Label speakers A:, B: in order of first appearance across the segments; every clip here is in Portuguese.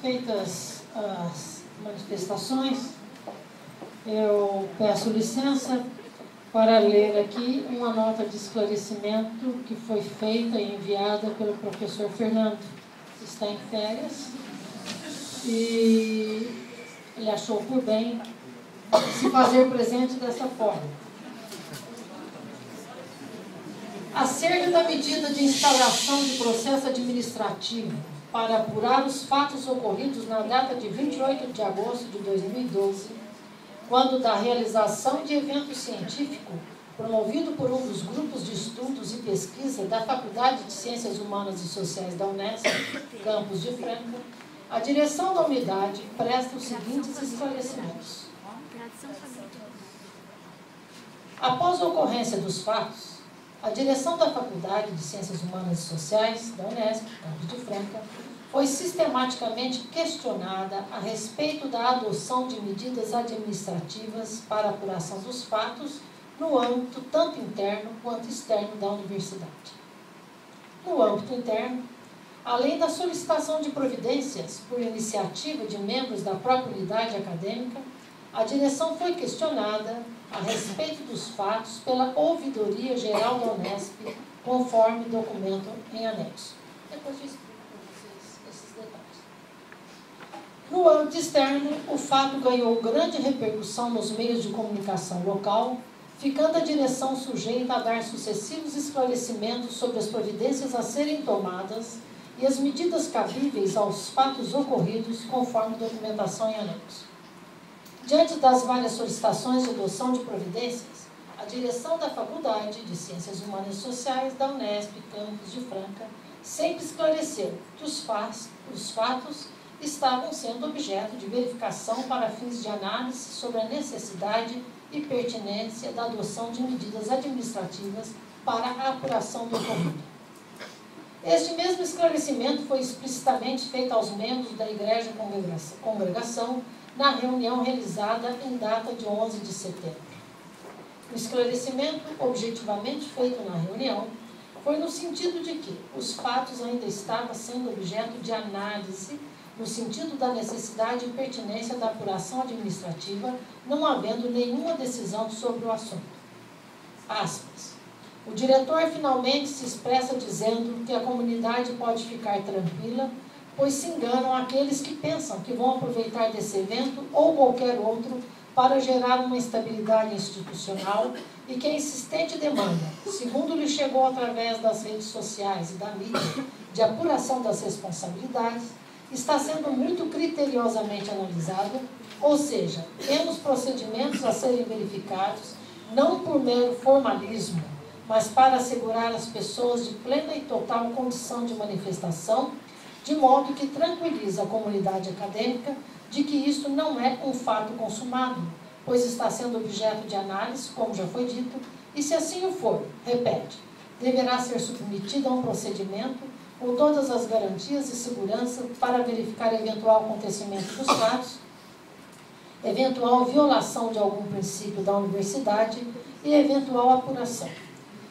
A: feitas as manifestações, eu peço licença para ler aqui uma nota de esclarecimento que foi feita e enviada pelo professor Fernando, que está em férias, e ele achou por bem se fazer presente dessa forma. Acerca da medida de instauração de processo administrativo para apurar os fatos ocorridos na data de 28 de agosto de 2012, quando da realização de evento científico promovido por um dos grupos de estudos e pesquisa da Faculdade de Ciências Humanas e Sociais da Unesp, campus de Franca, a direção da unidade presta os seguintes esclarecimentos. Após a ocorrência dos fatos, a direção da Faculdade de Ciências Humanas e Sociais da Unesp, campus de Franca, foi sistematicamente questionada a respeito da adoção de medidas administrativas para a apuração dos fatos no âmbito tanto interno quanto externo da universidade. No âmbito interno, além da solicitação de providências por iniciativa de membros da própria unidade acadêmica, a direção foi questionada a respeito dos fatos pela Ouvidoria Geral da Unesp, conforme documento em anexo. Depois eu explico para vocês esses detalhes. No âmbito externo, o fato ganhou grande repercussão nos meios de comunicação local, ficando a direção sujeita a dar sucessivos esclarecimentos sobre as providências a serem tomadas e as medidas cabíveis aos fatos ocorridos, conforme documentação em anexo. Diante das várias solicitações de adoção de providências, a direção da Faculdade de Ciências Humanas e Sociais da Unesp, campus de Franca, sempre esclareceu que os fatos estavam sendo objeto de verificação para fins de análise sobre a necessidade e pertinência da adoção de medidas administrativas para a apuração do ocorrido. Este mesmo esclarecimento foi explicitamente feito aos membros da Igreja Congregação na reunião realizada em data de 11 de setembro. O esclarecimento, objetivamente feito na reunião, foi no sentido de que os fatos ainda estavam sendo objeto de análise, no sentido da necessidade e pertinência da apuração administrativa, não havendo nenhuma decisão sobre o assunto. Aspas. O diretor finalmente se expressa dizendo que a comunidade pode ficar tranquila, pois se enganam aqueles que pensam que vão aproveitar desse evento ou qualquer outro para gerar uma instabilidade institucional e que a insistente demanda, segundo lhe chegou através das redes sociais e da mídia, de apuração das responsabilidades, está sendo muito criteriosamente analisada, ou seja, temos procedimentos a serem verificados, não por mero formalismo, mas para assegurar às pessoas de plena e total condição de manifestação, de modo que tranquiliza a comunidade acadêmica de que isto não é um fato consumado, pois está sendo objeto de análise, como já foi dito, e se assim o for, repete, deverá ser submetido a um procedimento com todas as garantias e segurança para verificar eventual acontecimento dos fatos, eventual violação de algum princípio da universidade e eventual apuração.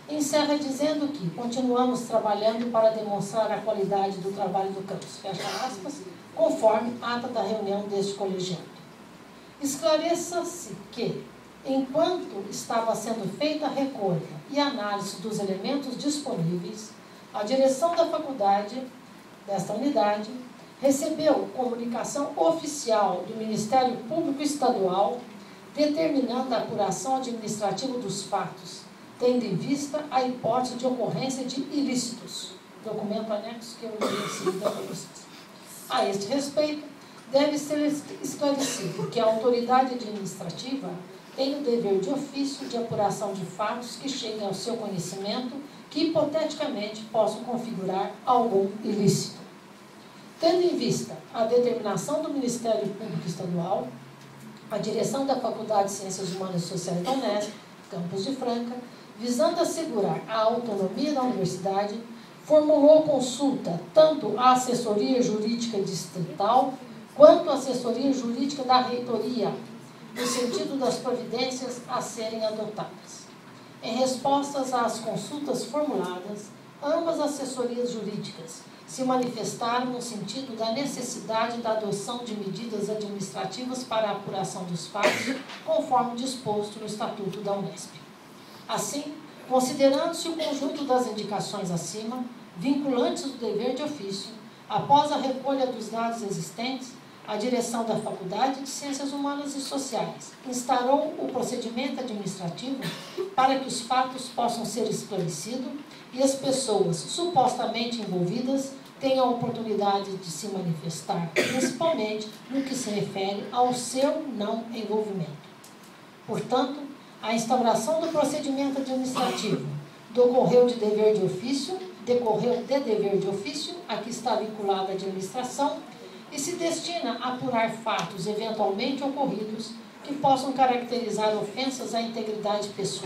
A: Encerra dizendo que continuamos trabalhando para demonstrar a qualidade do trabalho do campus, fecha aspas, conforme ata da reunião deste colegiado. Esclareça-se que, enquanto estava sendo feita a recolha e análise dos elementos disponíveis, a direção da faculdade, desta unidade, recebeu comunicação oficial do Ministério Público Estadual determinando a apuração administrativa dos fatos, tendo em vista a hipótese de ocorrência de ilícitos. Documento anexo que eu li em seguida para vocês. A este respeito, deve ser esclarecido que a autoridade administrativa tem o dever de ofício de apuração de fatos que cheguem ao seu conhecimento que, hipoteticamente, possam configurar algum ilícito. Tendo em vista a determinação do Ministério Público Estadual, a direção da Faculdade de Ciências Humanas e Sociais da Unesp, campus de Franca, visando assegurar a autonomia da universidade, formulou consulta tanto à assessoria jurídica distrital quanto à assessoria jurídica da reitoria, no sentido das providências a serem adotadas. Em respostas às consultas formuladas, ambas assessorias jurídicas se manifestaram no sentido da necessidade da adoção de medidas administrativas para a apuração dos fatos, conforme disposto no Estatuto da Unesp. Assim, considerando-se o conjunto das indicações acima, vinculantes do dever de ofício, após a recolha dos dados existentes, a direção da Faculdade de Ciências Humanas e Sociais instaurou o procedimento administrativo para que os fatos possam ser esclarecidos e as pessoas supostamente envolvidas tenham a oportunidade de se manifestar, principalmente no que se refere ao seu não envolvimento. Portanto, a instauração do procedimento administrativo decorreu de dever de ofício, a que está vinculada a administração, e se destina a apurar fatos eventualmente ocorridos que possam caracterizar ofensas à integridade pessoal